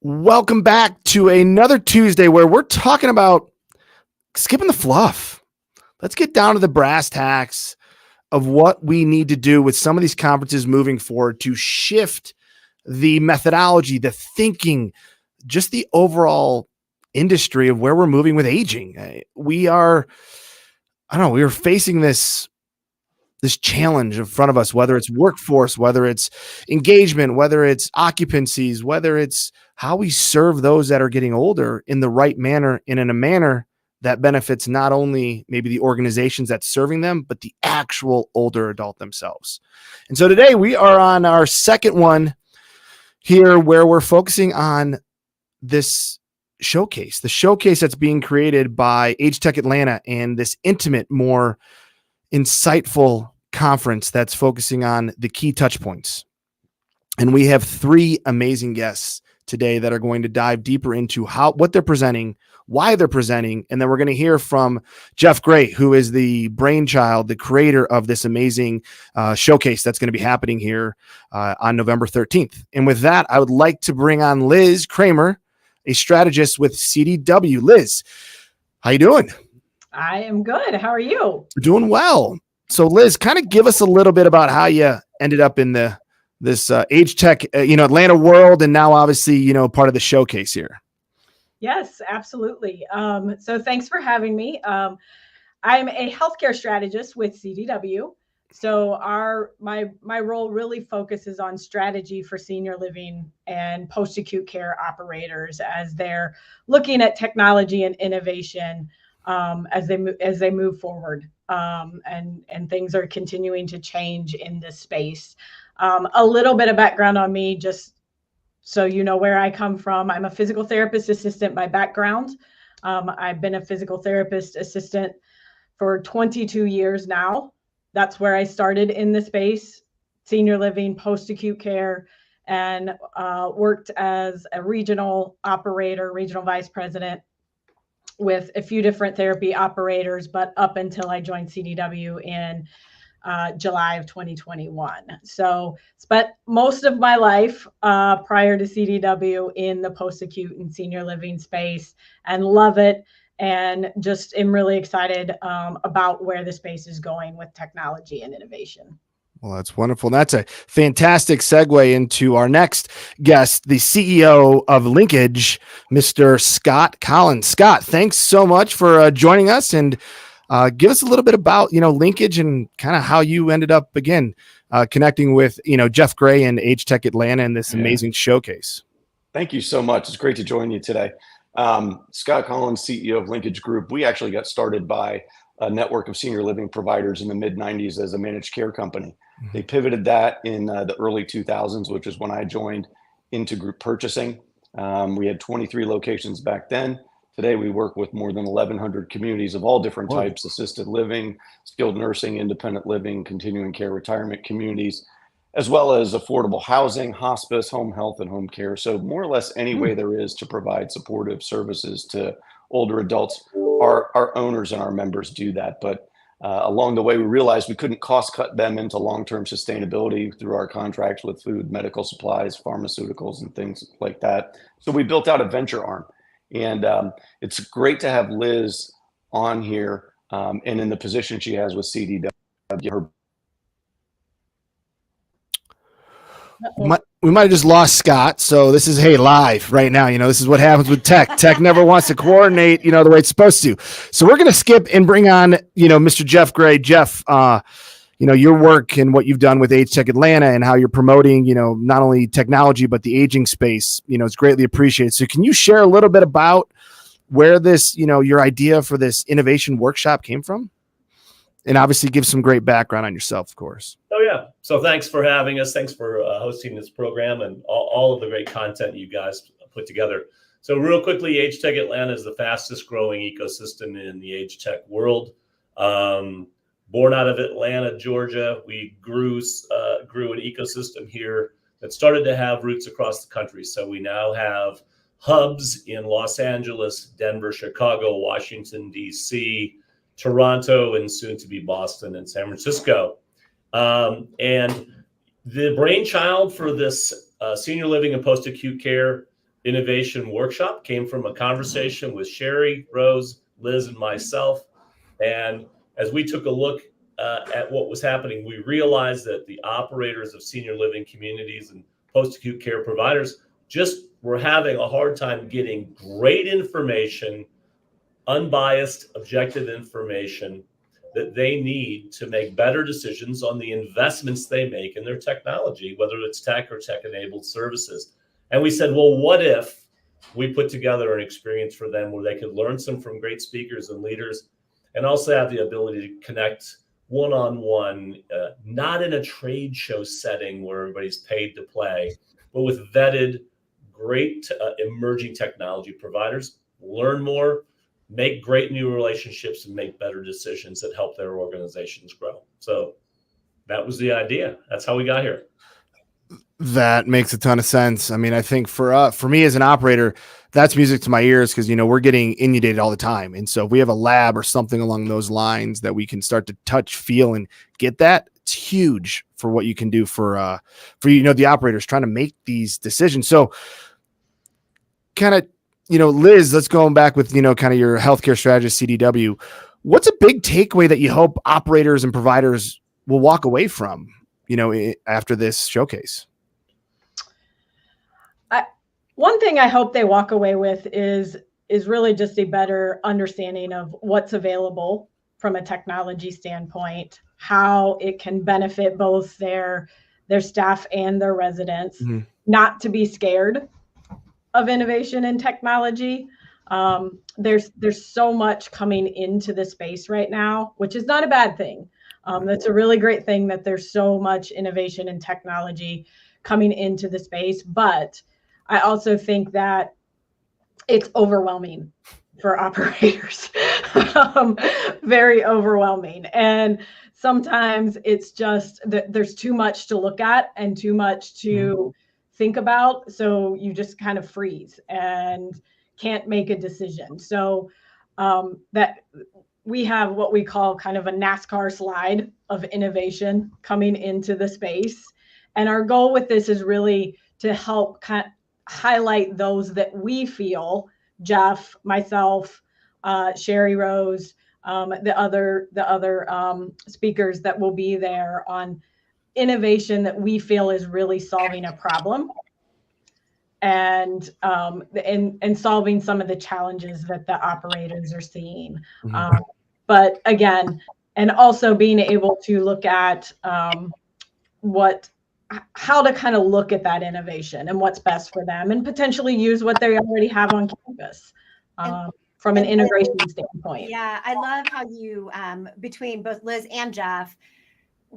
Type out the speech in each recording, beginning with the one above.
Welcome back to another Tuesday where we're talking about skipping the fluff. Let's get down to the brass tacks of what we need to do with some of these conferences moving forward to shift the methodology, the thinking, just the overall industry of where we're moving with aging. We are facing this challenge in front of us, whether it's workforce, whether it's engagement, whether it's occupancies, whether it's how we serve those that are getting older in the right manner and in a manner that benefits not only maybe the organizations that's serving them, but the actual older adult themselves. And so today we are on our second one here where we're focusing on this showcase, the showcase that's being created by AgeTech Atlanta and this intimate, more insightful conference that's focusing on the key touch points. And we have three amazing guests today that are going to dive deeper into what they're presenting, why they're presenting, and then we're going to hear from Jeff Gray, who is the brainchild, the creator of this amazing showcase that's going to be happening here on November 13th. And with that, I would like to bring on Liz Cramer, a strategist with CDW. Liz, how you doing? I am good. How are you? Doing well. So Liz, kind of give us a little bit about how you ended up in this AgeTech, Atlanta world, and now obviously, part of the showcase here. Yes, absolutely. So thanks for having me. I'm a healthcare strategist with CDW. So my role really focuses on strategy for senior living and post-acute care operators as they're looking at technology and innovation as they move forward, and things are continuing to change in this space. A little bit of background on me, just so you know where I come from. I'm a physical therapist assistant by background. I've been a physical therapist assistant for 22 years now. That's where I started in the space, senior living, post-acute care, and worked as a regional operator, regional vice president, with a few different therapy operators, but up until I joined CDW in July of 2021. So spent most of my life prior to CDW in the post-acute and senior living space and love it. And just am really excited about where the space is going with technology and innovation. Well, that's wonderful. And that's a fantastic segue into our next guest, the CEO of Linkage, Mr. Scott Collins. Scott, thanks so much for joining us, and give us a little bit about, Linkage and kind of how you ended up, again, connecting with, Jeff Gray and AgeTech Atlanta in this amazing showcase. Thank you so much. It's great to join you today. Scott Collins, CEO of Linkage Group. We actually got started by a network of senior living providers in the mid-90s as a managed care company. They pivoted that in the early 2000s, which is when I joined, into group purchasing. We had 23 locations back then. Today, we work with more than 1,100 communities of all different types: assisted living, skilled nursing, independent living, continuing care, retirement communities, as well as affordable housing, hospice, home health, and home care. So more or less any way there is to provide supportive services to older adults, our owners and our members do that. But along the way, we realized we couldn't cost cut them into long-term sustainability through our contracts with food, medical supplies, pharmaceuticals, and things like that. So we built out a venture arm. And it's great to have Liz on here and in the position she has with CDW. We might have just lost Scott. So this is, live right now. This is what happens with tech. Tech never wants to coordinate, the way it's supposed to. So we're going to skip and bring on, Mr. Jeff Gray. Jeff, your work and what you've done with AgeTech Atlanta and how you're promoting, not only technology, but the aging space, it's greatly appreciated. So can you share a little bit about where this, your idea for this innovation workshop came from? And obviously give some great background on yourself, of course. Oh, yeah. So thanks for having us. Thanks for hosting this program and all of the great content you guys put together. So real quickly, AgeTech Atlanta is the fastest growing ecosystem in the age tech world. Born out of Atlanta, Georgia, we grew an ecosystem here that started to have roots across the country. So we now have hubs in Los Angeles, Denver, Chicago, Washington, D.C., Toronto, and soon to be Boston and San Francisco. And the brainchild for this senior living and post-acute care innovation workshop came from a conversation with Sherry, Rose, Liz, and myself. And as we took a look at what was happening, we realized that the operators of senior living communities and post-acute care providers just were having a hard time getting great information, unbiased, objective information that they need to make better decisions on the investments they make in their technology, whether it's tech or tech-enabled services. And we said, well, what if we put together an experience for them where they could learn some from great speakers and leaders, and also have the ability to connect one-on-one, not in a trade show setting where everybody's paid to play, but with vetted, great emerging technology providers, learn more, make great new relationships, and make better decisions that help their organizations grow. So that was the idea. That's how we got here. That makes a ton of sense. I mean, I think for me as an operator, that's music to my ears, because, you know, we're getting inundated all the time. And so if we have a lab or something along those lines that we can start to touch, feel, and get that, it's huge for what you can do for you know, the operators trying to make these decisions. So kind of, you know, Liz, let's go back with, you know, kind of your healthcare strategist, CDW. What's a big takeaway that you hope operators and providers will walk away from, you know, after this showcase? One thing I hope they walk away with is really just a better understanding of what's available from a technology standpoint, how it can benefit both their staff and their residents, not to be scared of innovation and technology. There's so much coming into the space right now, which is not a bad thing. That's a really great thing that there's so much innovation and technology coming into the space, but I also think that it's overwhelming for operators, very overwhelming. And sometimes it's just that there's too much to look at and too much to think about. So you just kind of freeze and can't make a decision. So that we have what we call kind of a NASCAR slide of innovation coming into the space. And our goal with this is really to help highlight those that we feel, Jeff, myself, Sherry, Rose, the other speakers that will be there, on innovation that we feel is really solving a problem and solving some of the challenges that the operators are seeing. But again, and also being able to look at how to kind of look at that innovation and what's best for them, and potentially use what they already have on campus from an integration standpoint. Yeah, I love how you, between both Liz and Jeff,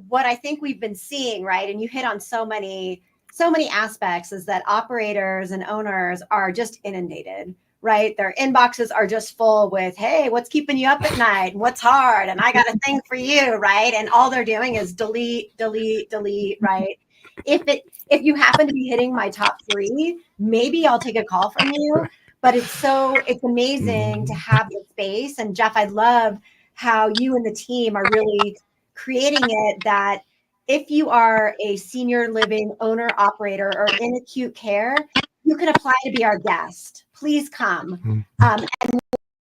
what I think we've been seeing, right, and you hit on so many aspects, is that operators and owners are just inundated, right? Their inboxes are just full with, hey, what's keeping you up at night? What's hard? And I got a thing for you, right? And all they're doing is delete, right? If you happen to be hitting my top 3, maybe I'll take a call from you. But it's amazing to have the space. And Jeff, I love how you and the team are really creating it that if you are a senior living owner operator or in acute care, you can apply to be our guest. Please come. And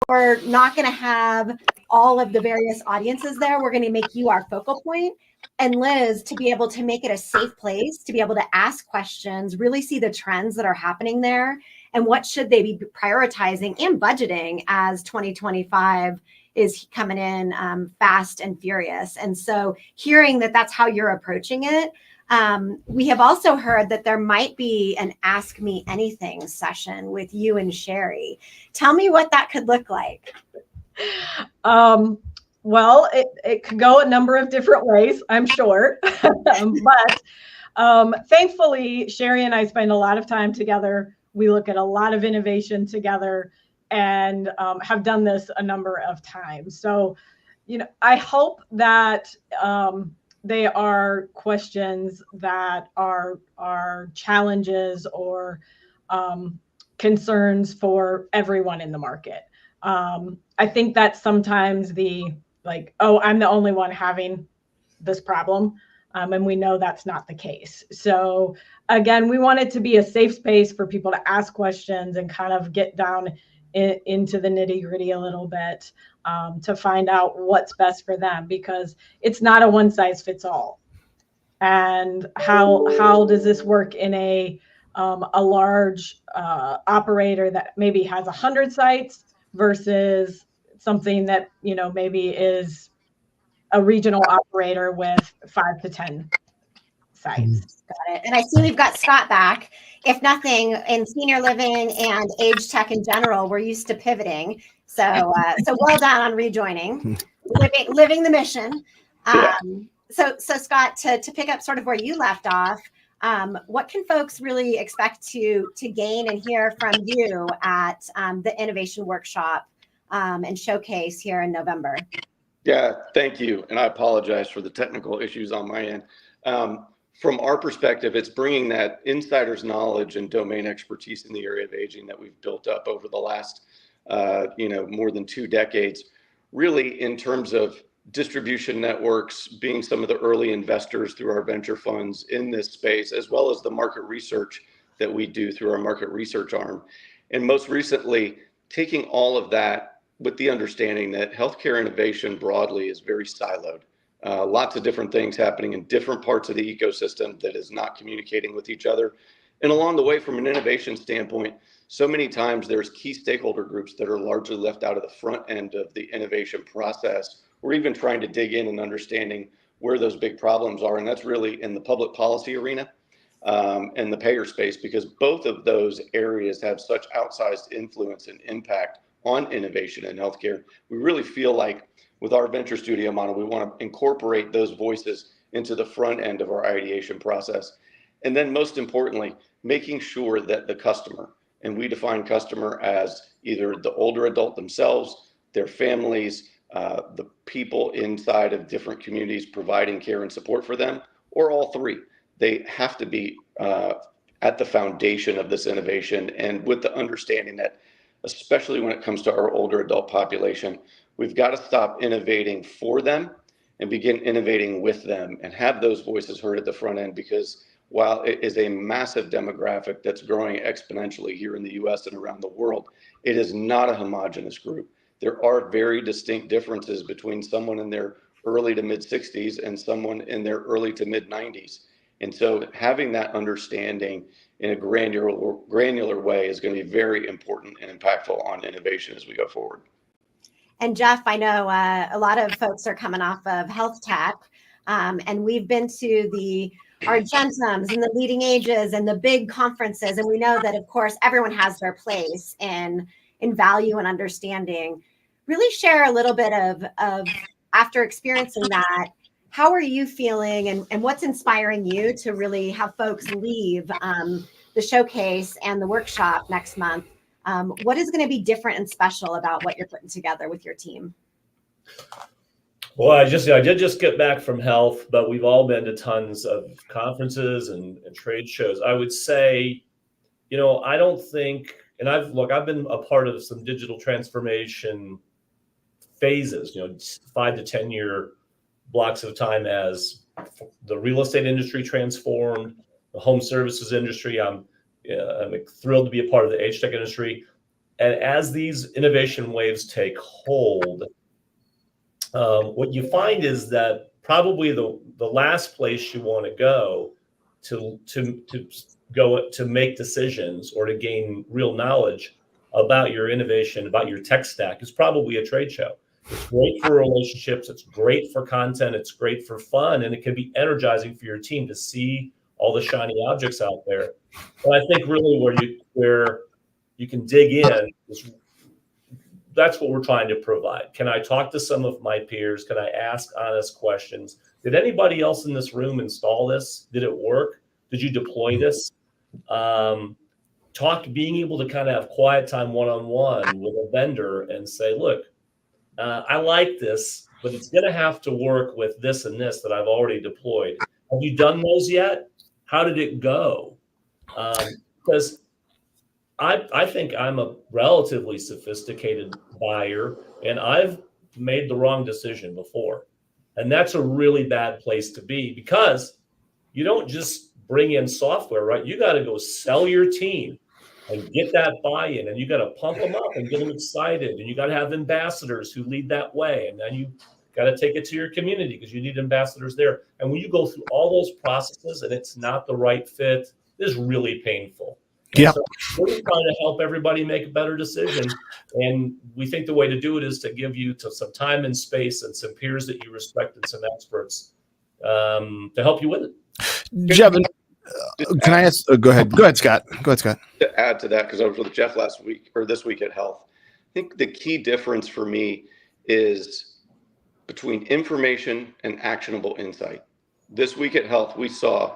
we're not going to have all of the various audiences there. We're going to make you our focal point. And Liz, to be able to make it a safe place, to be able to ask questions, really see the trends that are happening there, and what should they be prioritizing and budgeting as 2025 is coming in fast and furious. And so hearing that that's how you're approaching it, we have also heard that there might be an Ask Me Anything session with you and Sherry. Tell me what that could look like. Well, it could go a number of different ways, I'm sure. But thankfully, Sherry and I spend a lot of time together. We look at a lot of innovation together, and have done this a number of times. So, you know, I hope that they are questions that are challenges or concerns for everyone in the market. I think that sometimes oh, I'm the only one having this problem. And we know that's not the case. So again, we want it to be a safe space for people to ask questions and kind of get down into the nitty gritty a little bit, to find out what's best for them, because it's not a one size fits all. And how does this work in a large operator that maybe has 100 sites versus something that, you know, maybe is a regional operator with 5 to 10 sites. Got it. And I see we've got Scott back. If nothing, in senior living and age tech in general, we're used to pivoting. So well done on rejoining, living the mission. So Scott, to pick up sort of where you left off, what can folks really expect to gain and hear from you at the innovation workshop and showcase here in November? Yeah, thank you. And I apologize for the technical issues on my end. From our perspective, it's bringing that insider's knowledge and domain expertise in the area of aging that we've built up over the last, more than 2 decades, really in terms of distribution networks, being some of the early investors through our venture funds in this space, as well as the market research that we do through our market research arm. And most recently, taking all of that with the understanding that healthcare innovation broadly is very siloed. Lots of different things happening in different parts of the ecosystem that is not communicating with each other. And along the way, from an innovation standpoint, so many times there's key stakeholder groups that are largely left out of the front end of the innovation process, or even trying to dig in and understanding where those big problems are. And that's really in the public policy arena and the payer space, because both of those areas have such outsized influence and impact on innovation in healthcare. We really feel like with our venture studio model, we want to incorporate those voices into the front end of our ideation process. And then most importantly, making sure that the customer, and we define customer as either the older adult themselves, their families, the people inside of different communities providing care and support for them, or all three. They have to be at the foundation of this innovation, and with the understanding that, especially when it comes to our older adult population, we've got to stop innovating for them and begin innovating with them and have those voices heard at the front end, because while it is a massive demographic that's growing exponentially here in the US and around the world, it is not a homogenous group. There are very distinct differences between someone in their early to mid 60s and someone in their early to mid 90s. And so having that understanding in a granular way is going to be very important and impactful on innovation as we go forward. And Jeff, I know a lot of folks are coming off of Health Tech, and we've been to the Argentums and the Leading Ages and the big conferences, and we know that, of course, everyone has their place in value and understanding. Really share a little bit of after experiencing that, how are you feeling, and what's inspiring you to really have folks leave the showcase and the workshop next month? What is going to be different and special about what you're putting together with your team? Well, I did just get back from Health, but we've all been to tons of conferences and trade shows. I would say, I don't think, and I've been a part of some digital transformation phases, 5 to 10 year blocks of time as the real estate industry transformed, the home services industry. I'm thrilled to be a part of the AgeTech industry. And as these innovation waves take hold, what you find is that probably the last place you want to go to make decisions or to gain real knowledge about your innovation, about your tech stack, is probably a trade show. It's great for relationships. It's great for content. It's great for fun. And it can be energizing for your team to see all the shiny objects out there. And I think really where you can dig in is, that's what we're trying to provide. Can I talk to some of my peers? Can I ask honest questions? Did anybody else in this room install this? Did it work? Did you deploy this? Being able to kind of have quiet time one-on-one with a vendor and say, look, I like this, but it's going to have to work with this and this that I've already deployed. Have you done those yet? How did it go? Because I think I'm a relatively sophisticated buyer, and I've made the wrong decision before. And that's a really bad place to be, because you don't just bring in software, right? You got to go sell your team and get that buy-in, and you got to pump them up and get them excited, and you got to have ambassadors who lead that way, and then you got to take it to your community because you need ambassadors there. And when you go through all those processes and it's not the right fit, it's really painful. Yeah. So we're trying to help everybody make a better decision. And we think the way to do it is to give you some time and space and some peers that you respect and some experts to help you with it. Jevin, can I ask? Go ahead. Go ahead, Scott. Go ahead, Scott. To add to that, because I was with Jeff last week or this week at Health, I think the key difference for me is between information and actionable insight. This week at Health, we saw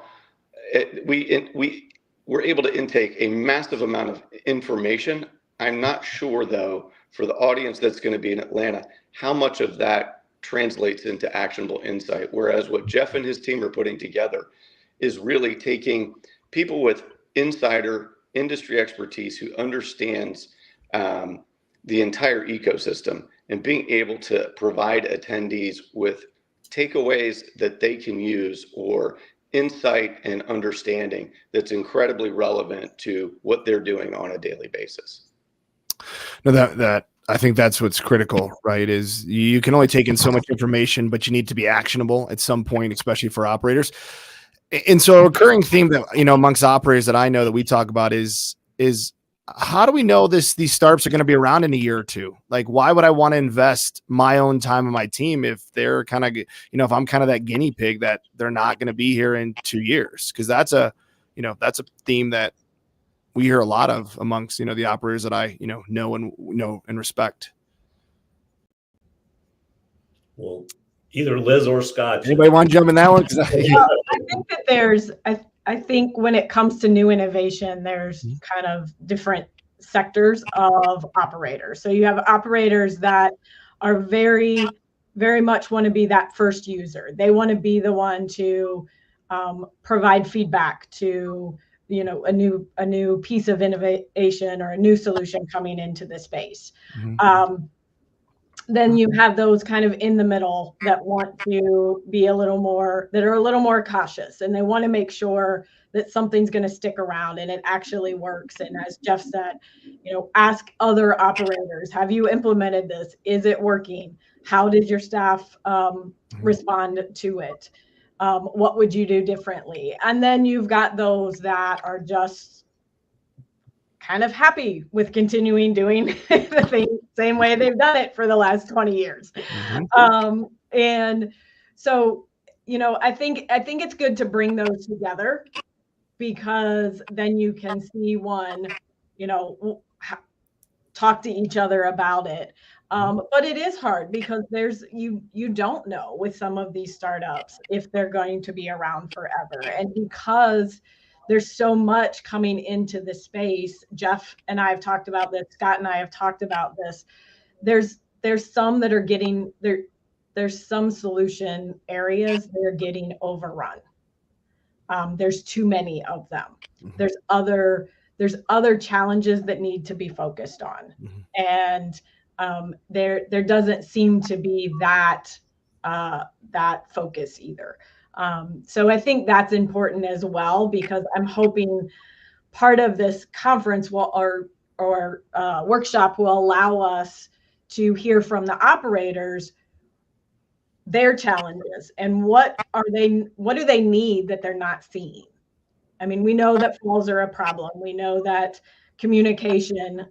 we were able to intake a massive amount of information. I'm not sure, though, for the audience that's going to be in Atlanta, how much of that translates into actionable insight. Whereas what Jeff and his team are putting together is really taking people with insider industry expertise who understands the entire ecosystem and being able to provide attendees with takeaways that they can use or insight and understanding that's incredibly relevant to what they're doing on a daily basis. No, that I think that's what's critical, right? Is you can only take in so much information, but you need to be actionable at some point, especially for operators. And so a recurring theme that, amongst operators that I know that we talk about is how do we know these startups are going to be around in a year or two? Like, why would I want to invest my own time and my team if they're kind of, if I'm kind of that guinea pig that they're not going to be here in 2 years? Because that's a theme that we hear a lot of amongst, the operators that I, know and respect. Well, either Liz or Scott. Anybody want to jump in that one? I think that there's, I think when it comes to new innovation, there's kind of different sectors of operators. So you have operators that are very, very much want to be that first user. They want to be the one to provide feedback to, a new piece of innovation or a new solution coming into the space. Then you have those kind of in the middle that want to be that are a little more cautious, and they want to make sure that something's going to stick around and it actually works. And as Jeff said, ask other operators, have you implemented this? Is it working? How did your staff respond to it? What would you do differently? And then you've got those that are just kind of happy with continuing doing the same way they've done it for the last 20 years. And so, I think it's good to bring those together, because then you can see one, talk to each other about it. But it is hard because you don't know with some of these startups if they're going to be around forever. And because there's so much coming into the space, Jeff and I have talked about this, Scott and I have talked about this. There's some that are getting there. There's some solution areas that are getting overrun. There's too many of them. There's other challenges that need to be focused on. And there doesn't seem to be that focus either. So I think that's important as well, because I'm hoping part of this conference or workshop will allow us to hear from the operators their challenges and what do they need that they're not seeing. I mean, we know that falls are a problem. We know that communication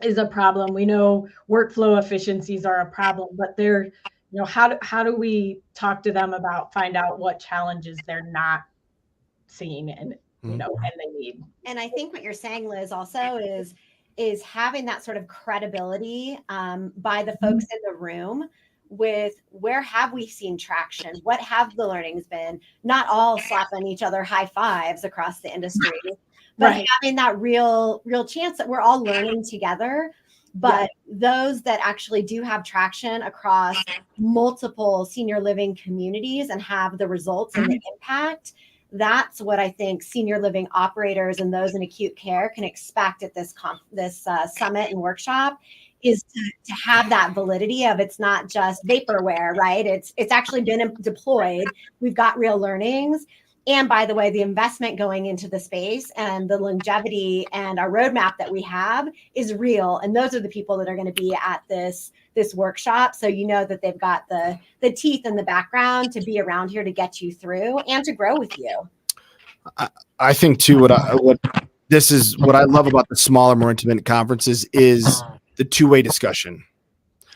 is a problem. We know workflow efficiencies are a problem, but they're, how do we talk to them find out what challenges they're not seeing and and they need. And I think what you're saying, Liz, also is having that sort of credibility by the folks in the room with where have we seen traction? What have the learnings been? Not all slapping each other high fives across the industry, but having that real chance that we're all learning together. But those that actually do have traction across multiple senior living communities and have the results and the impact, That's what I think senior living operators and those in acute care can expect at this summit and workshop, is to have that validity of, it's not just vaporware, right? It's actually been deployed. We've got real learnings. And by the way, the investment going into the space and the longevity and our roadmap that we have is real. And those are the people that are going to be at this workshop. So you know that they've got the teeth and the background to be around here to get you through and to grow with you. I think too, what I love about the smaller, more intimate conferences is the two-way discussion,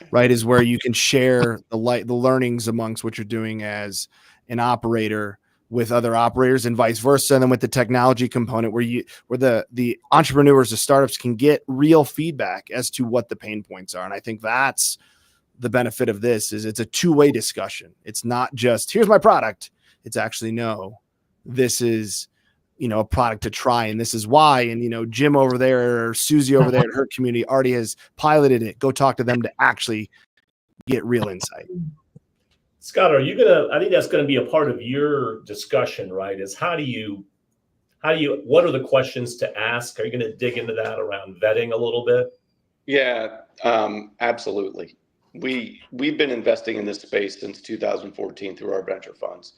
right? Is where you can share the learnings amongst what you're doing as an operator with other operators and vice versa. And then with the technology component where the entrepreneurs, the startups can get real feedback as to what the pain points are. And I think that's the benefit of this, is it's a two-way discussion. It's not just, here's my product. It's actually, no, this is, a product to try, and this is why. And, Jim over there or Susie over there in her community already has piloted it. Go talk to them to actually get real insight. Scott, I think that's going to be a part of your discussion, right? Is what are the questions to ask? Are you going to dig into that around vetting a little bit? Yeah, absolutely. We've been investing in this space since 2014 through our venture funds.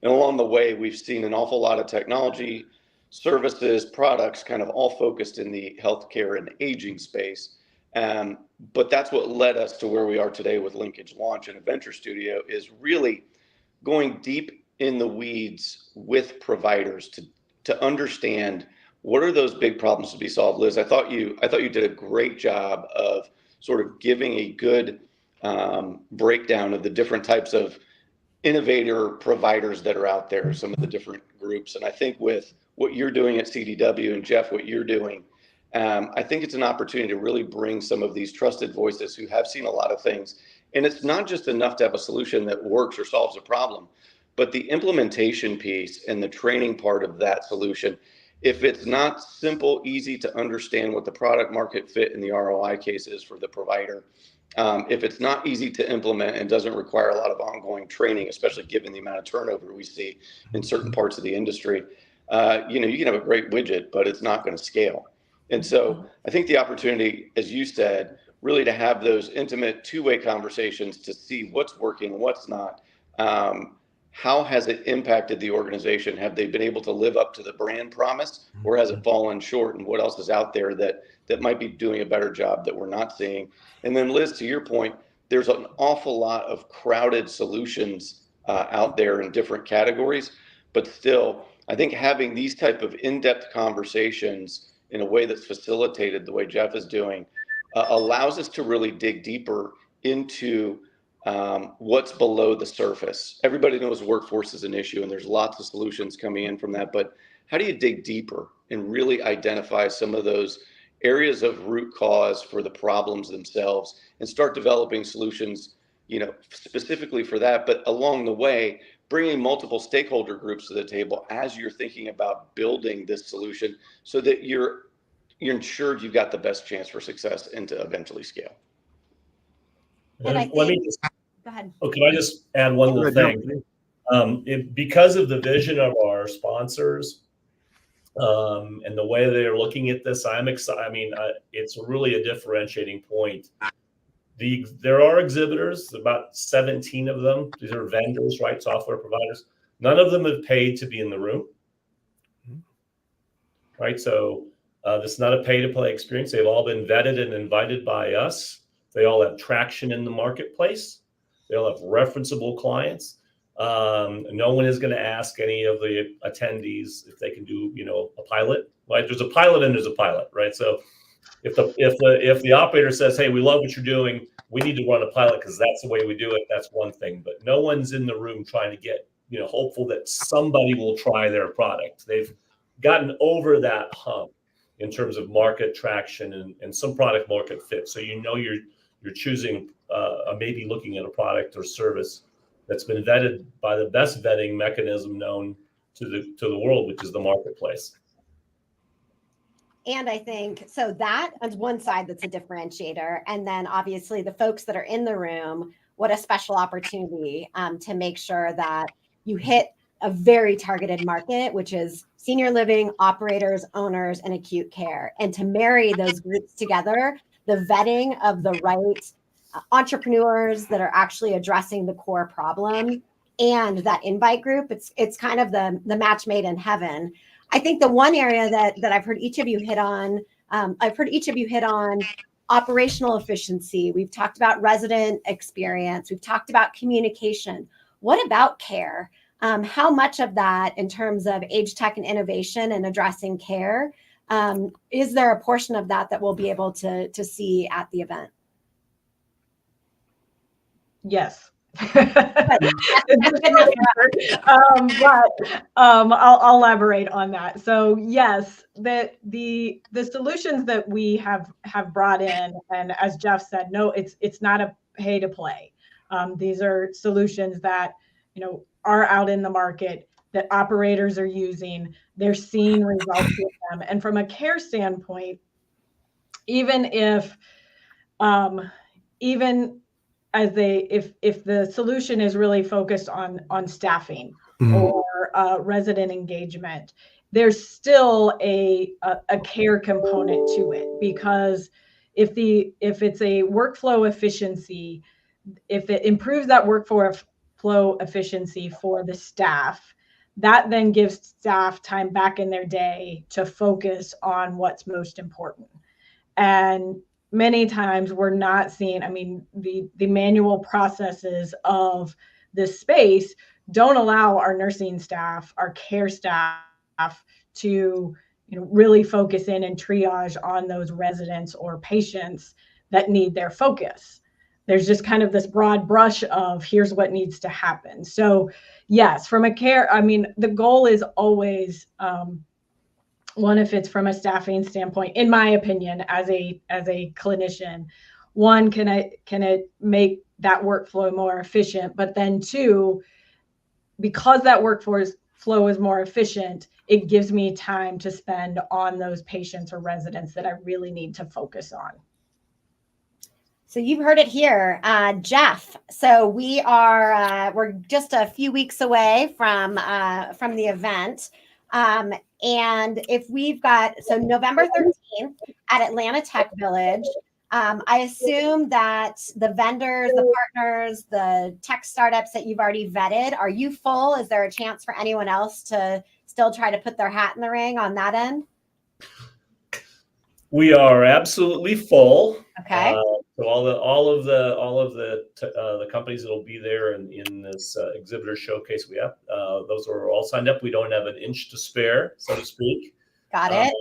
And along the way, we've seen an awful lot of technology, services, products kind of all focused in the healthcare and aging space. But that's what led us to where we are today with Linkage Launch and a venture studio, is really going deep in the weeds with providers to understand what are those big problems to be solved. Liz, I thought you did a great job of sort of giving a good breakdown of the different types of innovator providers that are out there, some of the different groups. And I think with what you're doing at CDW, and Jeff, what you're doing, I think it's an opportunity to really bring some of these trusted voices who have seen a lot of things. And it's not just enough to have a solution that works or solves a problem, but the implementation piece and the training part of that solution. If it's not simple, easy to understand what the product market fit and the ROI case is for the provider, if it's not easy to implement and doesn't require a lot of ongoing training, especially given the amount of turnover we see in certain parts of the industry, you can have a great widget, but it's not going to scale. And so I think the opportunity, as you said, really to have those intimate two-way conversations to see what's working, what's not, how has it impacted the organization? Have they been able to live up to the brand promise, or has it fallen short? And what else is out there that might be doing a better job that we're not seeing? And then Liz, to your point, there's an awful lot of crowded solutions out there in different categories, but still, I think having these type of in-depth conversations in a way that's facilitated the way Jeff is doing allows us to really dig deeper into what's below the surface. Everybody knows workforce is an issue, and there's lots of solutions coming in from that, but how do you dig deeper and really identify some of those areas of root cause for the problems themselves and start developing solutions, specifically for that, but along the way, bringing multiple stakeholder groups to the table as you're thinking about building this solution so that you're ensured you've got the best chance for success and to eventually scale. And I think, go ahead. Oh, can I just add one little thing? Because of the vision of our sponsors and the way they're looking at this, I'm excited. I mean, it's really a differentiating point. There are exhibitors, about 17 of them. These are vendors, right? Software providers. None of them have paid to be in the room, right? So this is not a pay-to-play experience. They've all been vetted and invited by us. They all have traction in the marketplace. They all have referenceable clients. No one is going to ask any of the attendees if they can do, a pilot. Right? There's a pilot and there's a pilot, right? So if the operator says, "Hey, we love what you're doing, we need to run a pilot because that's the way we do it," that's one thing. But no one's in the room trying to get, hopeful that somebody will try their product. They've gotten over that hump in terms of market traction and some product market fit. So you're choosing maybe looking at a product or service that's been vetted by the best vetting mechanism known to the world, which is the marketplace. And I think, so that is one side that's a differentiator. And then obviously the folks that are in the room, what a special opportunity to make sure that you hit a very targeted market, which is senior living, operators, owners, and acute care. And to marry those groups together, the vetting of the right entrepreneurs that are actually addressing the core problem and that invite group, it's kind of the match made in heaven. I think the one area that I've heard each of you hit on, operational efficiency. We've talked about resident experience. We've talked about communication. What about care? How much of that in terms of age tech and innovation and addressing care, is there a portion of that we'll be able to see at the event? Yes. I'll elaborate on that. So yes, the solutions that we have brought in, and as Jeff said, no, it's not a pay to play. These are solutions that are out in the market that operators are using. They're seeing results with them, and from a care standpoint, even if the solution is really focused on staffing or resident engagement, there's still a care component to it, because if it's a workflow efficiency, if it improves that workflow efficiency for the staff, that then gives staff time back in their day to focus on what's most important. And many times we're not seeing, the manual processes of this space don't allow our nursing staff, our care staff to really focus in and triage on those residents or patients that need their focus. There's just kind of this broad brush of here's what needs to happen. So yes, from a care, the goal is always, one, if it's from a staffing standpoint, in my opinion, as a clinician, one, can it make that workflow more efficient? But then two, because that workflow is more efficient, it gives me time to spend on those patients or residents that I really need to focus on. So you've heard it here, Jeff. So we're just a few weeks away from the event. And if we've got, so November 13th at Atlanta Tech Village, I assume that the vendors, the partners, the tech startups that you've already vetted, are you full? Is there a chance for anyone else to still try to put their hat in the ring on that end? We are absolutely full. Okay. So all of the companies that will be there in this exhibitor showcase we have, those are all signed up. We don't have an inch to spare, so to speak. Got it.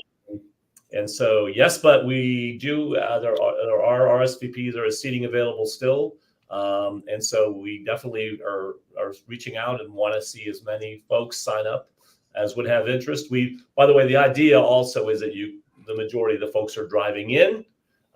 And so yes, but we do. There are RSVPs. There is seating available still, and so we definitely are reaching out and want to see as many folks sign up as would have interest. By the way, the idea also is that the majority of the folks are driving in.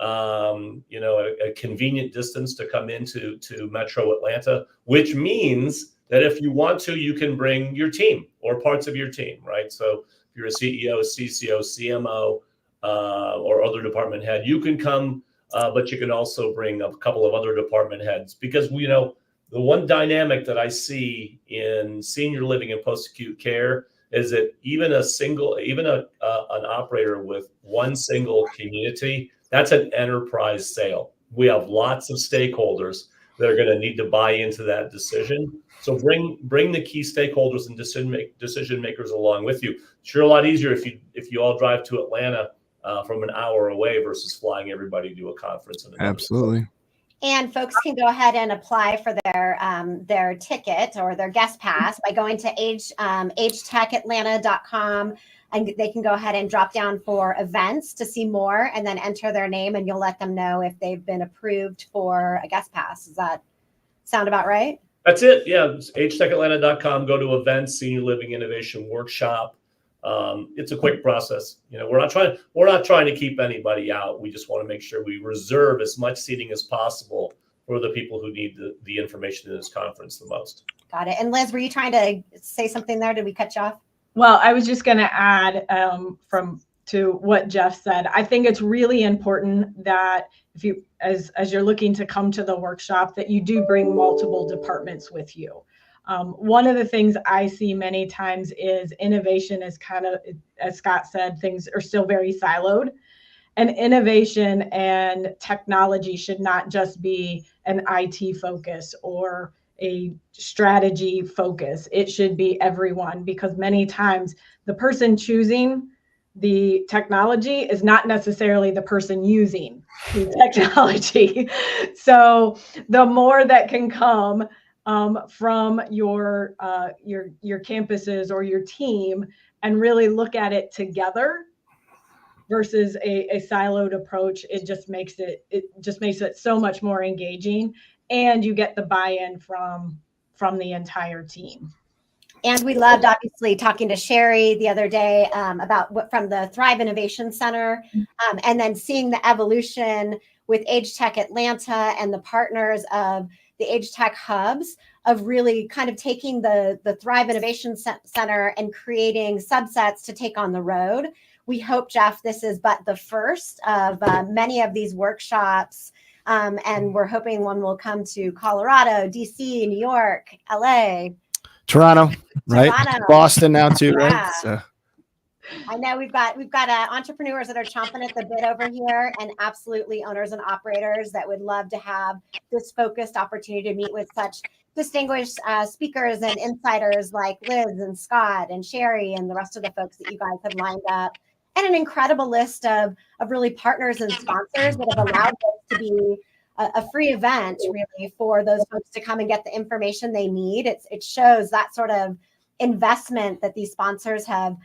A convenient distance to come into Metro Atlanta, which means that if you want to, you can bring your team or parts of your team, right? So if you're a CEO, CCO, CMO, or other department head, you can come, but you can also bring a couple of other department heads, because the one dynamic that I see in senior living and post-acute care is that even an operator with one single community, that's an enterprise sale. We have lots of stakeholders that are going to need to buy into that decision. So bring the key stakeholders and decision makers along with you. Sure, a lot easier if you all drive to Atlanta from an hour away versus flying everybody to a conference. Absolutely. And folks can go ahead and apply for their ticket or their guest pass by going to AgeTechAtlanta.com, and they can go ahead and drop down for events to see more, and then enter their name, and you'll let them know if they've been approved for a guest pass. Does that sound about right? That's it. Yeah, AgeTechAtlanta.com. Go to events, senior living innovation workshop. It's a quick process. We're not trying to keep anybody out. We just want to make sure we reserve as much seating as possible for the people who need the information in this conference the most. Got it. And Liz, were you trying to say something there? Did we cut you off? Well, I was just going to add to what Jeff said. I think it's really important that if you, as you're looking to come to the workshop, that you do bring multiple departments with you. One of the things I see many times is innovation is kind of, as Scott said, things are still very siloed. And innovation and technology should not just be an IT focus or a strategy focus. It should be everyone, because many times the person choosing the technology is not necessarily the person using the technology. So the more that can come from your campuses or your team, and really look at it together versus a siloed approach, it just makes it so much more engaging, and you get the buy-in from the entire team. And we loved, obviously, talking to Sherry the other day about what from the Thrive Innovation Center, and then seeing the evolution with AgeTech Atlanta and the partners of the AgeTech hubs, of really kind of taking the Thrive Innovation Center and creating subsets to take on the road. We hope, Jeff, this is but the first of many of these workshops. And we're hoping one will come to Colorado, DC, New York, LA. Toronto, right? Boston now too, Yeah. right? So. I know we've got entrepreneurs that are chomping at the bit over here, and absolutely owners and operators that would love to have this focused opportunity to meet with such distinguished speakers and insiders like Liz and Scott and Sherry and the rest of the folks that you guys have lined up, and an incredible list of really partners and sponsors that have allowed this to be a free event, really, for those folks to come and get the information they need. It shows that sort of investment that these sponsors have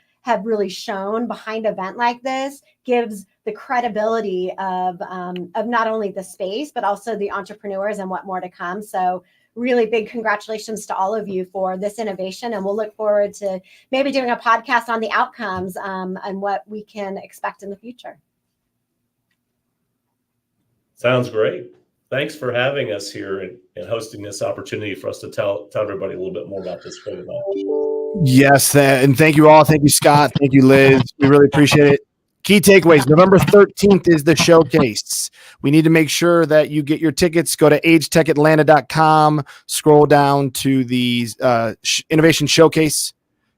really shown behind an event like this, gives the credibility of not only the space, but also the entrepreneurs and what more to come. So really big congratulations to all of you for this innovation. And we'll look forward to maybe doing a podcast on the outcomes and what we can expect in the future. Sounds great. Thanks for having us here and hosting this opportunity for us to tell everybody a little bit more about this great event. Yes, and thank you all. Thank you, Scott. Thank you, Liz. We really appreciate it. Key takeaways: November 13th is the showcase. We need to make sure that you get your tickets. Go to AgeTechAtlanta.com, scroll down to the Innovation Showcase,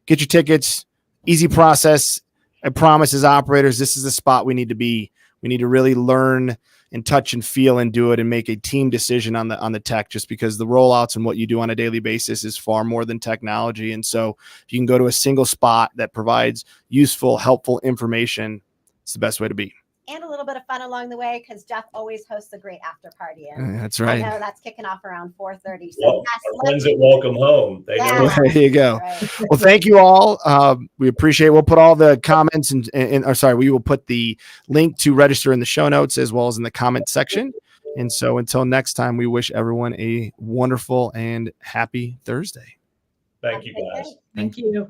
get your tickets. Easy process. I promise, as operators, this is the spot we need to be. We need to really learn and touch and feel and do it and make a team decision on the tech, just because the rollouts and what you do on a daily basis is far more than technology. And so if you can go to a single spot that provides useful, helpful information, it's the best way to be. And a little bit of fun along the way, because Jeff always hosts a great after party. And that's right. I know that's kicking off around 4:30. So well, our friends at Welcome Home. They know. There you go. Right. Well, thank you all. We appreciate it. We'll put all the comments we will put the link to register in the show notes as well as in the comment section. And so until next time, we wish everyone a wonderful and happy Thursday. Thank you, guys. Thank you.